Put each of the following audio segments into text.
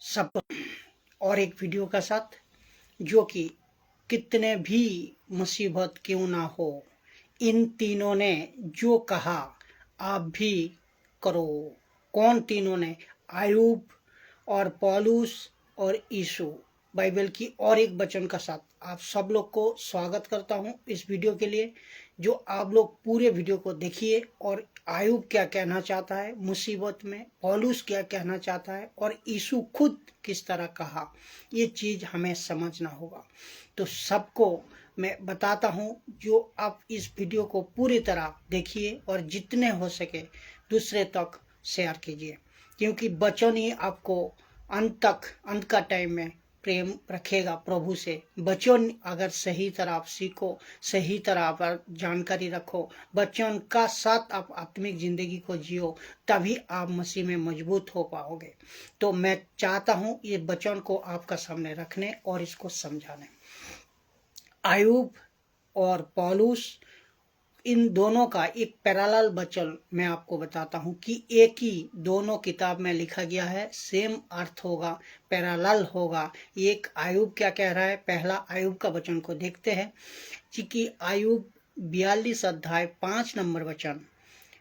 सब और एक वीडियो का साथ, जो कि कितने भी मुसीबत क्यों ना हो, इन तीनों ने जो कहा आप भी करो। कौन तीनों ने? आयूब और पौलुस और यीशु। बाइबल की और एक वचन का साथ आप सब लोग को स्वागत करता हूं इस वीडियो के लिए। जो आप लोग पूरे वीडियो को देखिए और आयूब क्या कहना चाहता है मुसीबत में, पौलुस क्या कहना चाहता है और यीशु खुद किस तरह कहा, ये चीज हमें समझना होगा। तो सबको मैं बताता हूं, जो आप इस वीडियो को पूरी तरह देखिए और जितने हो सके दूसरे तक शेयर कीजिए, क्योंकि वचन ही आपको अंत का टाइम में प्रेम रखेगा प्रभु से। वचन अगर सही तरह आप सीखो, सही तरह आप जानकारी रखो, वचन का साथ आप आत्मिक जिंदगी को जियो, तभी आप मसीह में मजबूत हो पाओगे। तो मैं चाहता हूं ये वचन को आपका सामने रखने और इसको समझाने। आयूब और पौलुस, इन दोनों का एक पैरेलल वचन मैं आपको बताता हूं कि एक ही दोनों किताब में लिखा गया है, सेम अर्थ होगा, पैरेलल होगा। एक आयूब क्या कह रहा है, पहला आयूब का वचन को देखते हैं कि आयूब 42 अध्याय 5 नंबर वचन,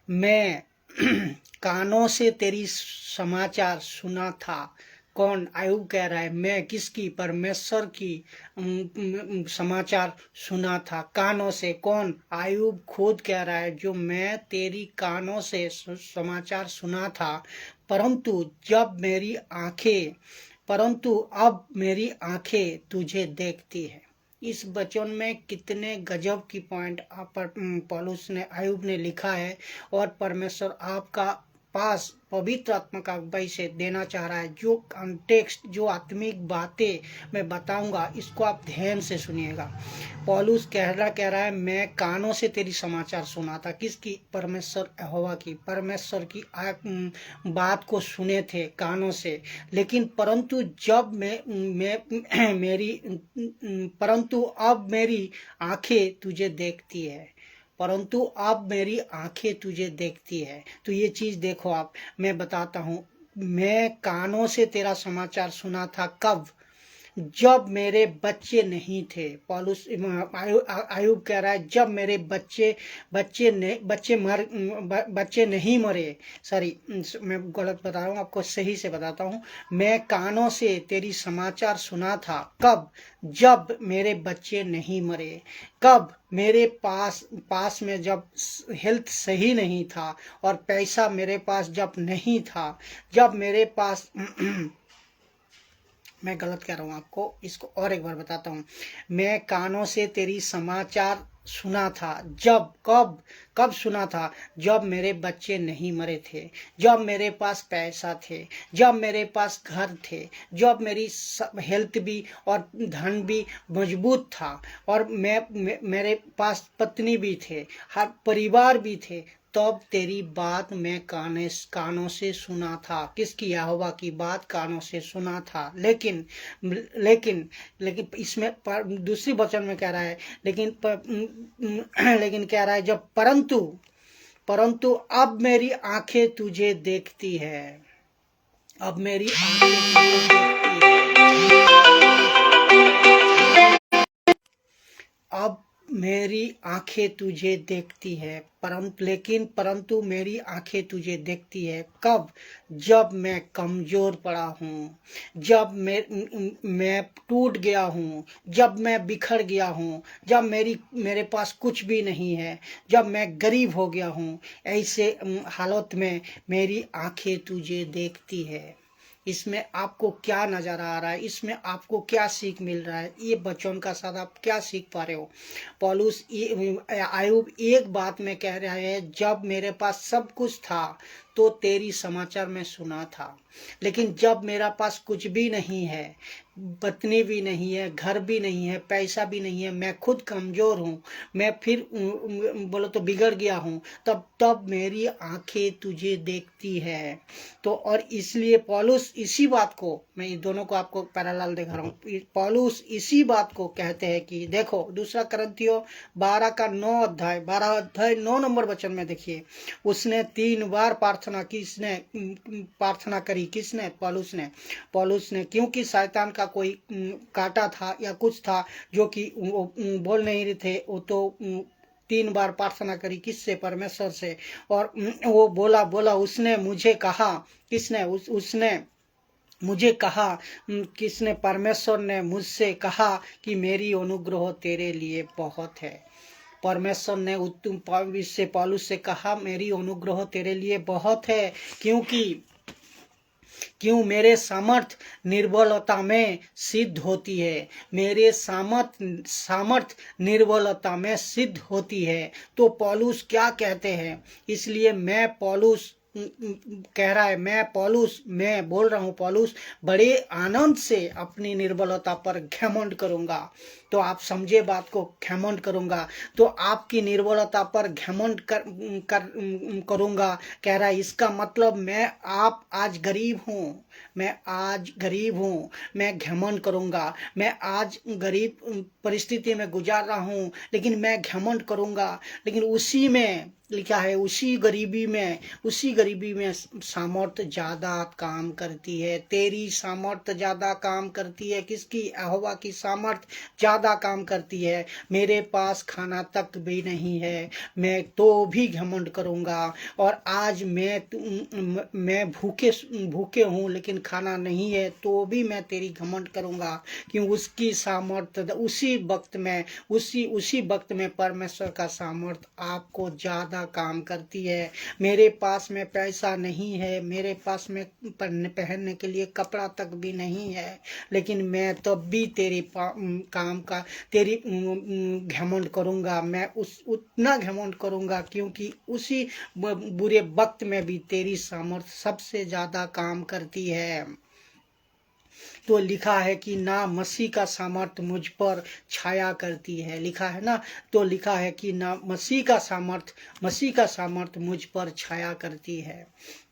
मैं कानों से तेरी समाचार सुना था। कौन? आयूब कह रहा है, मैं किसकी? परमेश्वर की समाचार सुना था कानों से। कौन? आयूब खुद कह रहा है, जो मैं तेरी कानों से समाचार सुना था, परंतु अब मेरी आंखें तुझे देखती है। इस वचन में कितने गजब की पॉइंट पौलुस ने, आयूब ने लिखा है, और परमेश्वर आपका पास पवित्र आत्मा का अगुवाई से देना चाह रहा है। जो कॉन्टेक्स्ट, जो आत्मिक बातें मैं बताऊंगा, इसको आप ध्यान से सुनिएगा। पौलुस कह रहा है, मैं कानों से तेरी समाचार सुना था। किसकी? परमेश्वर यहोवा की, परमेश्वर की बात को सुने थे कानों से। लेकिन परंतु अब मेरी आंखें तुझे देखती है। परंतु अब मेरी आंखें तुझे देखती है। तो ये चीज देखो आप, मैं बताता हूं, मैं कानों से तेरा समाचार सुना था। कब? जब मेरे बच्चे नहीं थे। पौलुस आयूब कह रहा है, जब मेरे बच्चे नहीं मरे। सॉरी, मैं गलत बता रहा हूँ, आपको सही से बताता हूँ। मैं कानों से तेरी समाचार सुना था। कब? जब मेरे बच्चे नहीं मरे। कब? मेरे पास में जब हेल्थ सही नहीं था और पैसा मेरे पास जब नहीं था, जब मेरे पास मैं गलत कह रहा हूँ, आपको इसको और एक बार बताता हूँ। मैं कानों से तेरी समाचार सुना था। जब? कब सुना था? जब मेरे बच्चे नहीं मरे थे, जब मेरे पास पैसा थे, जब मेरे पास घर थे, जब मेरी हेल्थ भी और धन भी मजबूत था, और मेरे पास पत्नी भी थे, हर परिवार भी थे, तब तेरी बात मैं कानों से सुना था। किसकी? यहोवा की बात कानों से सुना था। लेकिन इसमें दूसरी वचन में कह रहा है, लेकिन कह रहा है, जब परंतु अब मेरी आंखें तुझे देखती है। अब मेरी आंखें तुझे देखती है। अब मेरी आंखें तुझे देखती है, परंतु मेरी आंखें तुझे देखती है। कब? जब मैं कमजोर पड़ा हूँ, जब मैं टूट गया हूँ, जब मैं बिखर गया हूँ, जब मेरे पास कुछ भी नहीं है, जब मैं गरीब हो गया हूँ, ऐसे हालत में मेरी आंखें तुझे देखती है। इसमें आपको क्या नजर आ रहा है? इसमें आपको क्या सीख मिल रहा है? ये वचन का साथ आप क्या सीख पा रहे हो? पौलुस आयूब एक बात में कह रहा है, जब मेरे पास सब कुछ था तो तेरी समाचार में सुना था, लेकिन जब मेरा पास कुछ भी नहीं है, पत्नी भी नहीं है, घर भी नहीं है, पैसा भी नहीं है, मैं खुद कमज़ोर हूँ, मैं फिर बोलो तो बिगड़ गया हूँ, तब मेरी आंखें तुझे देखती है। तो और इसलिए पौलुस इसी बात को, मैं इन दोनों को आपको पैरेलल दिखा रहा हूँ, पौलुस इसी बात को कहते हैं कि देखो दूसरा करंथियों 12 9 नंबर वचन में देखिए, उसने 3 बार प्रार्थना की, प्रार्थना करी, किसने? पौलुस ने, क्योंकि शैतान का कोई काटा था या कुछ था जो कि बोल नहीं रहे थे, वो तो 3 बार प्रार्थना करी, किससे? परमेश्वर से। और वो बोला उसने मुझे कहा, किसने? उसने मुझे कहा, किसने? परमेश्वर ने मुझसे कहा कि मेरी अनुग्रह तेरे लिए बहुत है। परमेश्वर ने पौलुस से कहा मेरी अनुग्रह तेरे लिए बहुत है, क्यों मेरे सामर्थ निर्बलता में सिद्ध होती है, मेरे सामर्थ निर्बलता में सिद्ध होती है। तो पौलुस क्या कहते हैं? इसलिए पौलुस कह रहा है, मैं बोल रहा हूँ, पौलुस बड़े आनंद से अपनी निर्बलता पर घमंड करूंगा। तो आप समझे बात को, घमंड करूंगा, तो आपकी निर्बलता पर घमंड करूंगा, कह रहा है। इसका मतलब मैं आज गरीब हूँ, मैं घमंड करूंगा, मैं आज गरीब परिस्थिति में गुजार रहा हूँ, लेकिन मैं घमंड करूंगा। लेकिन उसी में लिखा है, उसी गरीबी में सामर्थ ज्यादा काम करती है, तेरी सामर्थ ज्यादा काम करती है। किसकी? यहोवा की सामर्थ ज्यादा काम करती है। मेरे पास खाना तक भी नहीं है, मैं तो भी घमंड करूंगा। और आज मैं भूखे हूँ, लेकिन खाना नहीं है, तो भी मैं तेरी घमंड करूंगा, क्यों? उसकी सामर्थ उसी वक्त में परमेश्वर का सामर्थ आपको ज्यादा काम करती है। मेरे पास में पैसा नहीं है, मेरे पास में पहनने के लिए कपड़ा तक भी नहीं है, लेकिन मैं तब भी तेरे तेरी घमंड करूंगा। मैं उतना घमंड करूंगा, क्योंकि उसी बुरे वक्त में भी तेरी सामर्थ सबसे ज्यादा काम करती है। तो लिखा है कि ना मसीह का सामर्थ मुझ पर छाया करती है, लिखा है ना। तो लिखा है कि ना मसीह का सामर्थ मुझ पर छाया करती है।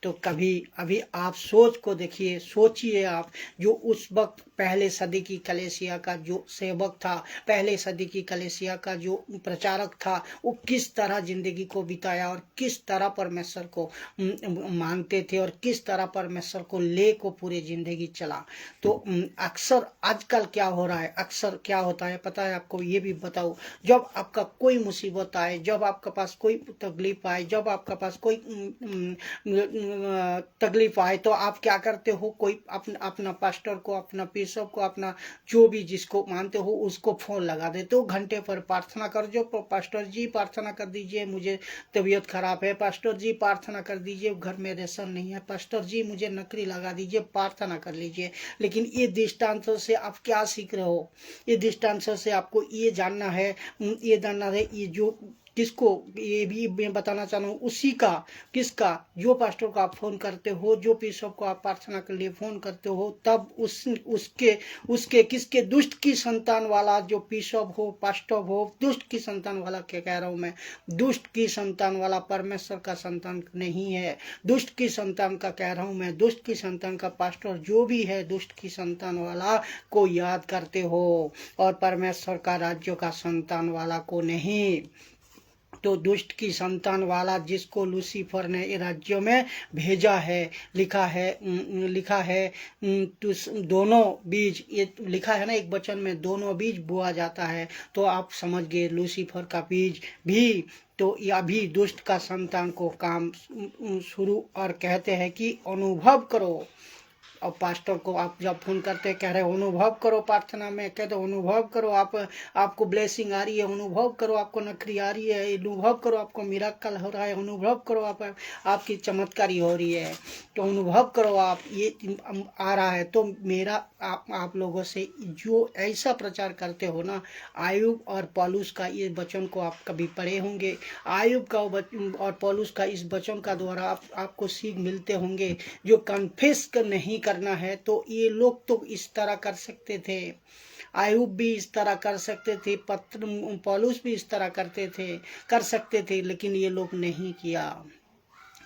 तो कभी अभी आप सोचिए आप, जो उस वक्त पहले सदी की कलीसिया का जो सेवक था, पहले सदी की कलीसिया का जो प्रचारक था, वो किस तरह जिंदगी को बिताया और किस तरह परमेश्वर को मानते थे और किस तरह परमेश्वर को ले को पूरी जिंदगी चला। तो अक्सर आजकल क्या हो रहा है, अक्सर क्या होता है पता है आपको? ये भी बताओ, जब आपका कोई मुसीबत आए, जब आपके पास कोई तकलीफ आए, जब आपके पास कोई तकलीफ आए, तो आप क्या करते हो? कोई अपना पास्टर को, अपना बिशप को, अपना जो भी जिसको मानते हो उसको फोन लगा देते हो, घंटे पर प्रार्थना कर जो, पास्टर जी प्रार्थना कर दीजिए, मुझे तबीयत खराब है, पास्टर जी प्रार्थना कर दीजिए, घर में रेशन नहीं है, पास्टर जी मुझे नौकरी लगा दीजिए, प्रार्थना कर लीजिए। लेकिन ये दृष्टांतों से आप क्या सीख रहे हो? ये दृष्टांतों से आपको ये जानना है, ये जो किसको, ये भी मैं बताना चाह रहा हूँ, उसी का, किसका? जो पास्टर को आप फोन करते हो, जो बिशप को आप प्रार्थना के लिए फोन करते हो, तब उसके किसके? दुष्ट की संतान वाला जो बिशप हो, पास्टर हो, दुष्ट की संतान वाला क्या कह रहा हूँ मैं? दुष्ट की संतान वाला परमेश्वर का संतान नहीं है। दुष्ट की संतान का कह रहा हूँ मैं, दुष्ट की संतान का पास्टर जो भी है, दुष्ट की संतान वाला को याद करते हो, और परमेश्वर का राज्य का संतान वाला को नहीं। तो दुष्ट की संतान वाला जिसको लूसीफर ने राज्य में भेजा है, लिखा है तो दोनों बीज, ये लिखा है ना एक वचन में, दोनों बीज बोआ जाता है। तो आप समझ गए, लूसीफर का बीज भी तो यह भी दुष्ट का संतान को काम शुरू, और कहते हैं कि अनुभव करो। और पास्टर को आप जब फोन करते कह रहे अनुभव करो, प्रार्थना में कहते अनुभव करो, आपको ब्लेसिंग आ रही है, अनुभव करो, आपको नौकरी आ रही है, अनुभव करो, आपको मिराकल हो रहा है, अनुभव करो, आपकी चमत्कारी हो रही है, तो अनुभव करो आप, ये आ रहा है। तो मेरा आप लोगों से जो ऐसा प्रचार करते हो ना, आयुब और पौलुस का ये वचन को आप कभी पढ़े होंगे, आयुब का और पौलुस का इस वचन का द्वारा आपको सीख मिलते होंगे, जो कन्फेस नहीं करना है तो ये लोग तो इस तरह कर सकते थे, आयुब भी इस तरह कर सकते थे, पौलुस भी इस तरह कर सकते थे, लेकिन ये लोग नहीं किया।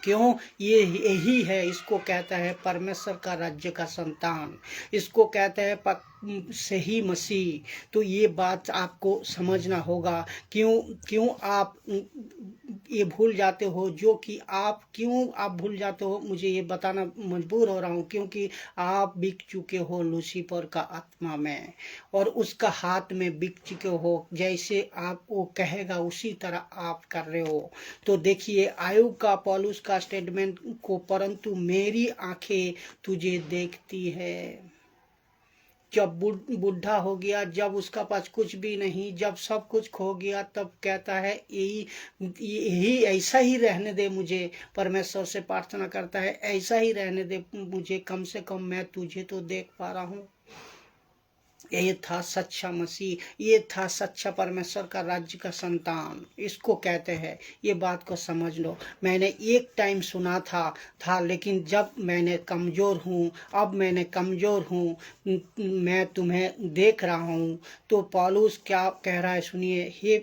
क्यों? ये यही है, इसको कहता है परमेश्वर का राज्य का संतान, इसको कहते हैं सही मसीह। तो ये बात आपको समझना होगा। क्यों क्यों आप ये भूल जाते हो, जो कि आप क्यों आप भूल जाते हो, मुझे ये बताना मजबूर हो रहा हूँ, क्योंकि आप बिक चुके हो लूसीफर का आत्मा में, और उसका हाथ में बिक चुके हो। जैसे आप वो कहेगा उसी तरह आप कर रहे हो। तो देखिए आयुब का, पौलुस का स्टेटमेंट को, परंतु मेरी आंखें तुझे देखती है। जब बुढ़ा हो गया, जब उसका पास कुछ भी नहीं, जब सब कुछ खो गया, तब कहता है यही ऐसा ही रहने दे मुझे। परमेश्वर से प्रार्थना करता है ऐसा ही रहने दे मुझे, कम से कम मैं तुझे तो देख पा रहा हूँ। ये था सच्चा मसीह, ये था सच्चा परमेश्वर का राज्य का संतान, इसको कहते हैं। ये बात को समझ लो। मैंने एक टाइम सुना था लेकिन जब मैंने कमज़ोर हूँ, अब मैंने कमज़ोर हूँ, मैं तुम्हें देख रहा हूँ। तो पौलुस क्या कह रहा है सुनिए। हे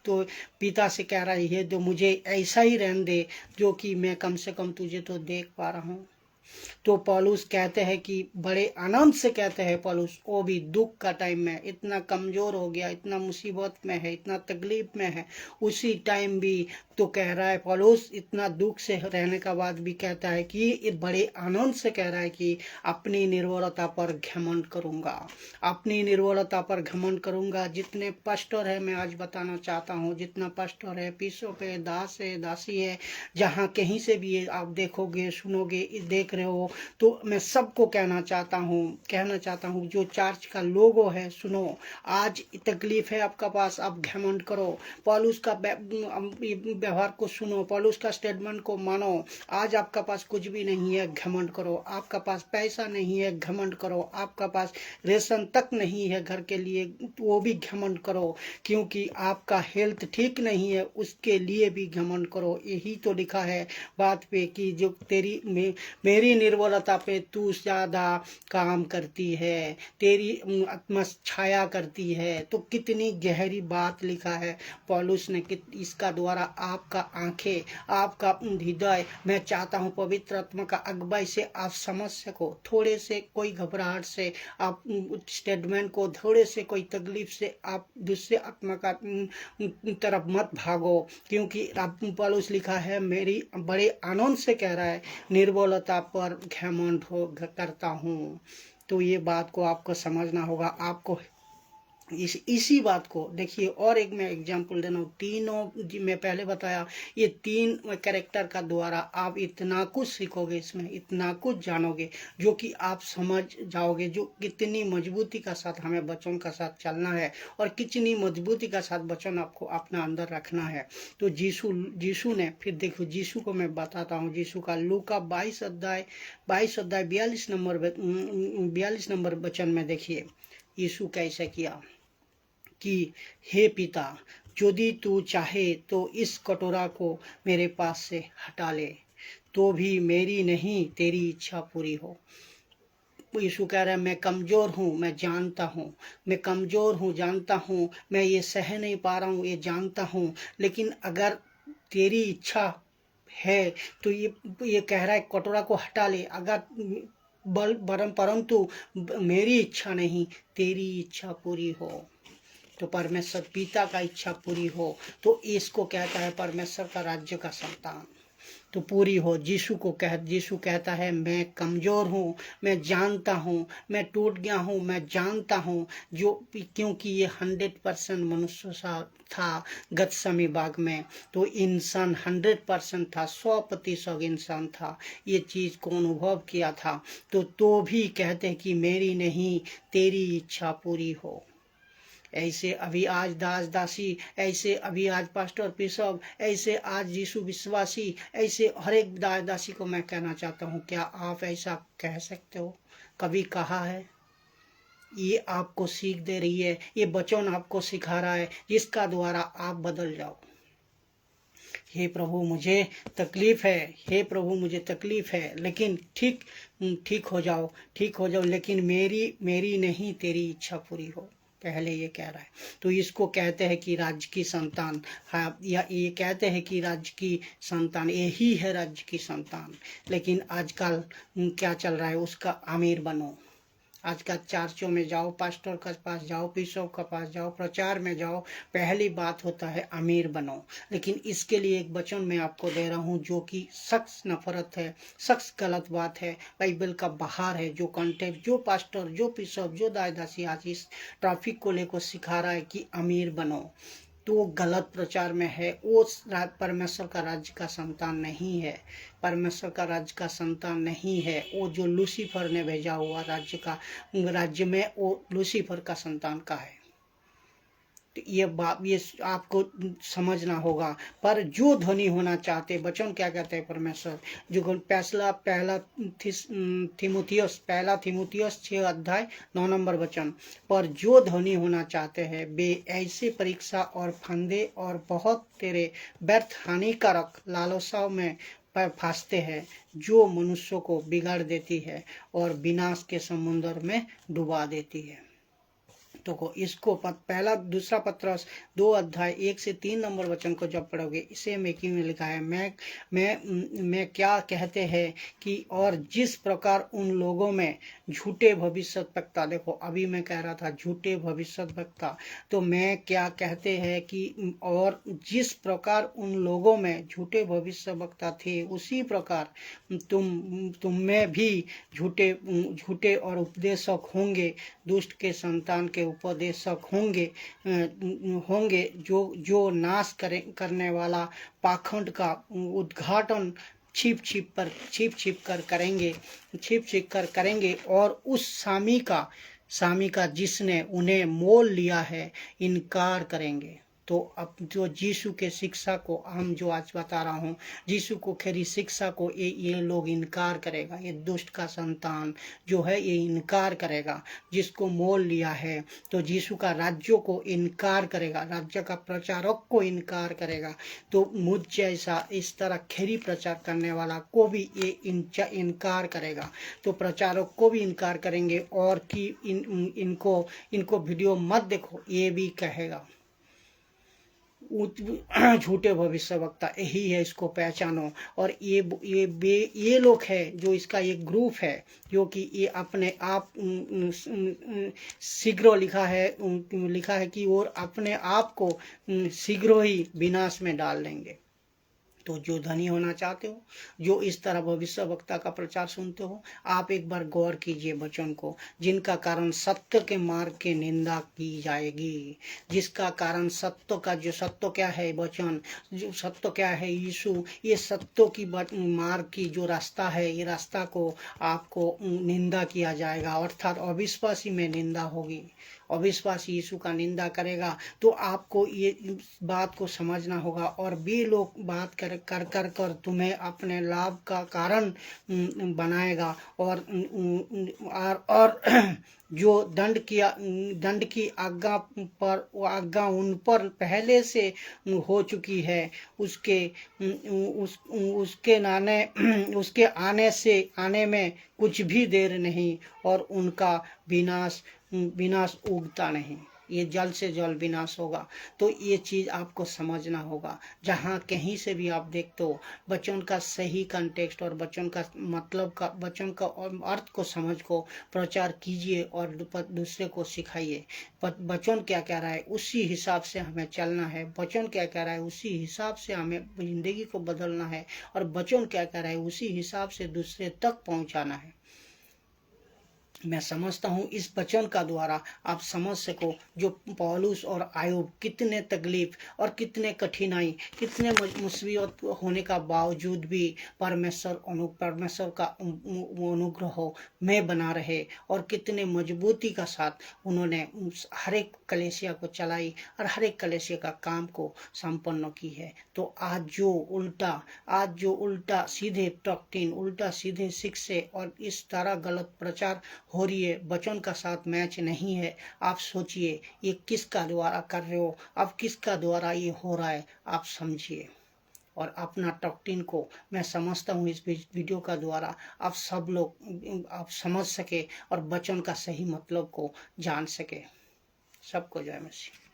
तो पिता से कह रहा है, ये तो मुझे ऐसा ही रहने दे जो कि मैं कम से कम तुझे तो देख पा रहा हूँ। तो पौलुस कहते हैं कि बड़े आनंद से कहते हैं पौलुस, वो भी दुख का टाइम में, इतना कमज़ोर हो गया, इतना मुसीबत में है, इतना तकलीफ में है, उसी टाइम भी तो कह रहा है पौलुस, इतना दुख से रहने का बाद भी कहता है कि बड़े आनंद से कह रहा है कि अपनी निर्बलता पर घमंड करूँगा, अपनी निर्बलता पर घमंड करूँगा। जितने पास्टर है, मैं आज बताना चाहता हूँ, जितना पास्टर है, पीसों पे दास है, दासी है, जहाँ कहीं से भी आप देखोगे, सुनोगे, देख रहे हो, तो मैं सबको कहना चाहता हूँ जो चर्च का लोगो है, सुनो, आज तकलीफ है आपका पास, आप घमंड करो, पौलुस का व्यवहार को सुनो, पौलुस का स्टेटमेंट को मानो। आज आपका पास कुछ भी नहीं है, घमंड करो, आपका पास पैसा नहीं है, घमंड करो, आपका पास रेशन तक नहीं है घर के लिए, वो भी घमंड करो, क्योंकि आपका हेल्थ ठीक नहीं है, उसके लिए भी घमंड करो। यही तो लिखा है बात पे कि जो मेरी निर्बलता पे तू ज़्यादा काम करती है, तेरी आत्मा छाया करती है। तो कितनी गहरी बात लिखा है पौलुस ने, इसका द्वारा आपका आंखें, आपका हृदय, मैं चाहता हूँ पवित्र आत्मा का अगुवाई से आप समझ सको, थोड़े से कोई घबराहट से आप स्टेटमेंट को, थोड़े से कोई तकलीफ से आप दूसरे आत्मा का तरफ मत भागो, क्योंकि पौलुस लिखा है मेरी बड़े आनंद से कह रहा है निर्बलता पर घमंड करता हूँ। तो ये बात को आपको समझना होगा। आपको इसी बात को देखिए। और एक मैं एग्जांपल देना हूँ, तीनों जी मैं पहले बताया, ये तीन कैरेक्टर का द्वारा आप इतना कुछ सीखोगे, इसमें इतना कुछ जानोगे, जो कि आप समझ जाओगे, जो कितनी मजबूती का साथ हमें वचन का साथ चलना है, और कितनी मजबूती का साथ वचन आपको अपना अंदर रखना है। तो यीशु ने, फिर देखो यीशु को मैं बताता हूँ, यीशु का लूका 22 अध्याय 42 नंबर वचन में देखिए यीशु कैसे किया कि हे पिता, यदि तू चाहे तो इस कटोरा को मेरे पास से हटा ले, तो भी मेरी नहीं तेरी इच्छा पूरी हो। यीशु कह रहा है मैं कमज़ोर हूँ, मैं जानता हूँ, मैं कमज़ोर हूँ, जानता हूँ, मैं ये सह नहीं पा रहा हूँ, ये जानता हूँ, लेकिन अगर तेरी इच्छा है तो ये कह रहा है कटोरा को हटा ले, अगर परंतु मेरी इच्छा नहीं तेरी इच्छा पूरी हो, तो परमेश्वर पिता का इच्छा पूरी हो, तो इसको कहता है परमेश्वर का राज्य का संतान तो पूरी हो। यीशु कहता है मैं कमज़ोर हूँ, मैं जानता हूँ, मैं टूट गया हूँ, मैं जानता हूँ, जो क्योंकि ये 100% मनुष्य सा था गतसमी बाग में, तो इंसान 100% था, 100% इंसान था, ये चीज़ को अनुभव किया था। तो भी कहते हैं कि मेरी नहीं तेरी इच्छा पूरी हो। ऐसे अभी आज दास दासी, ऐसे अभी आज पास्टर बिशप, ऐसे आज यीशु विश्वासी, ऐसे हर एक दास दासी को मैं कहना चाहता हूँ, क्या आप ऐसा कह सकते हो? कभी कहा है? ये आपको सीख दे रही है, ये वचन आपको सिखा रहा है, जिसका द्वारा आप बदल जाओ। हे प्रभु मुझे तकलीफ है, हे प्रभु मुझे तकलीफ है, लेकिन ठीक हो जाओ, ठीक हो जाओ, लेकिन मेरी नहीं तेरी इच्छा पूरी हो। पहले ये कह रहा है। तो इसको कहते हैं कि राज्य की संतान, हाँ, या ये कहते हैं कि राज्य की संतान यही है, राज्य की संतान। लेकिन आजकल क्या चल रहा है, उसका अमीर बनो। आज का चर्चों में जाओ, पास्टर के पास जाओ, बिशप के पास जाओ, प्रचार में जाओ, पहली बात होता है अमीर बनो। लेकिन इसके लिए एक वचन मैं आपको दे रहा हूँ जो कि सख्त नफरत है, सख्त गलत बात है, बाइबल का बाहर है। जो कंटेक्ट, जो पास्टर, जो बिशप, जो दायदासी आज इस ट्रैफिक को लेकर सिखा रहा है कि अमीर बनो, तो वो गलत प्रचार में है। वो परमेश्वर का राज्य का संतान नहीं है, परमेश्वर का राज्य का संतान नहीं है। वो जो लूसीफर ने भेजा हुआ राज्य में, वो लूसीफर का संतान का है। तो ये बात, ये आपको समझना होगा। पर जो धनी होना चाहते, वचन क्या कहते हैं परमेश्वर, जो पहला थिमुथियुस 6:9 पर जो धनी होना चाहते हैं वे ऐसे परीक्षा और फंदे और बहुत तेरे व्यर्थ हानिकारक लालसाओं में फंसते हैं जो मनुष्यों को बिगाड़ देती है और विनाश के समुद्र में डुबा देती है। तो इसको पहला दूसरा पत्रस 2:1-3 को जब पढ़ोगे, इसे में क्यों लिखा है, मैं क्या कहते हैं कि और जिस प्रकार उन लोगों में झूठे भविष्यद्वक्ता, देखो अभी मैं कह रहा था झूठे भविष्यद्वक्ता, तो मैं क्या कहते हैं कि और जिस प्रकार उन लोगों में झूठे भविष्यद्वक्ता थे, उसी प्रकार तुम में भी झूठे और उपदेशक होंगे, दुष्ट के संतान के उपदेशक होंगे जो नाश करने वाला पाखंड का उद्घाटन छिप छिप कर करेंगे और उस स्वामी का जिसने उन्हें मोल लिया है इनकार करेंगे। तो अब जो यीशु के शिक्षा को हम जो आज बता रहा हूँ, यीशु को खरी शिक्षा को ये लोग इनकार करेगा। ये दुष्ट का संतान जो है ये इनकार करेगा, जिसको मोल लिया है। तो यीशु का राज्यों को इनकार करेगा, राज्य का प्रचारक को इनकार करेगा। तो मुझ जैसा इस तरह खरी प्रचार करने वाला को भी ये इनकार करेगा। तो प्रचारक को भी इनकार करेंगे और कि इनको वीडियो मत देखो, ये भी कहेगा। झूठे भविष्यवक्ता यही है, इसको पहचानो। और ये लोग है जो इसका एक ग्रुप है जो कि ये अपने आप शीघ्र लिखा है कि और अपने आप को शीघ्र ही विनाश में डाल लेंगे। तो जो धनी होना चाहते हो, जो इस तरह भविष्यवक्ता का प्रचार सुनते हो, आप एक बार गौर कीजिए वचन को, जिनका कारण सत्य के मार्ग की निंदा की जाएगी, जिसका कारण सत्य क्या है, वचन जो सत्य क्या है, यीशु, ये सत्य की मार्ग की जो रास्ता है, ये रास्ता को आपको निंदा किया जाएगा, अर्थात अविश्वासी में निंदा होगी। अविश्वासी यीशु का निंदा करेगा। तो आपको ये बात को समझना होगा। और वे लोग बात कर तुम्हें अपने लाभ का कारण बनाएगा और जो दंड की आज्ञा उन पर पहले से हो चुकी है, उसके आने में कुछ भी देर नहीं और उनका विनाश उगता नहीं। ये जल्द से जल्द विनाश होगा। तो ये चीज़ आपको समझना होगा। जहाँ कहीं से भी आप देखते हो, वचन का सही कंटेक्स्ट और वचन का मतलब का वचन का अर्थ को समझ को प्रचार कीजिए और दूसरे को सिखाइए। वचन क्या कह रहा है उसी हिसाब से हमें चलना है, वचन क्या कह रहा है उसी हिसाब से हमें जिंदगी को बदलना है, और वचन क्या कह रहा है उसी हिसाब से दूसरे तक पहुँचाना है। मैं समझता हूँ इस वचन का द्वारा आप समझ सको जो पौलुस और आयुब कितने तकलीफ और कितने कठिनाई, कितने मुसीबत होने का बावजूद भी परमेश्वर का अनुग्रह में बना रहे और कितने मजबूती का साथ उन्होंने हर एक कलीसिया को चलाई और हर एक कलीसिया का काम को संपन्न की है। तो आज जो उल्टा सीधे डॉक्ट्रिन, उल्टा सीधे शिक्षे और इस तरह गलत प्रचार हो रही है, वचन का साथ मैच नहीं है। आप सोचिए ये किसका द्वारा कर रहे हो, अब किसका द्वारा ये हो रहा है, आप समझिए और अपना डॉक्ट्रिन को मैं समझता हूँ इस वीडियो का द्वारा आप सब लोग आप समझ सके और वचन का सही मतलब को जान सके। सबको जय मसीह।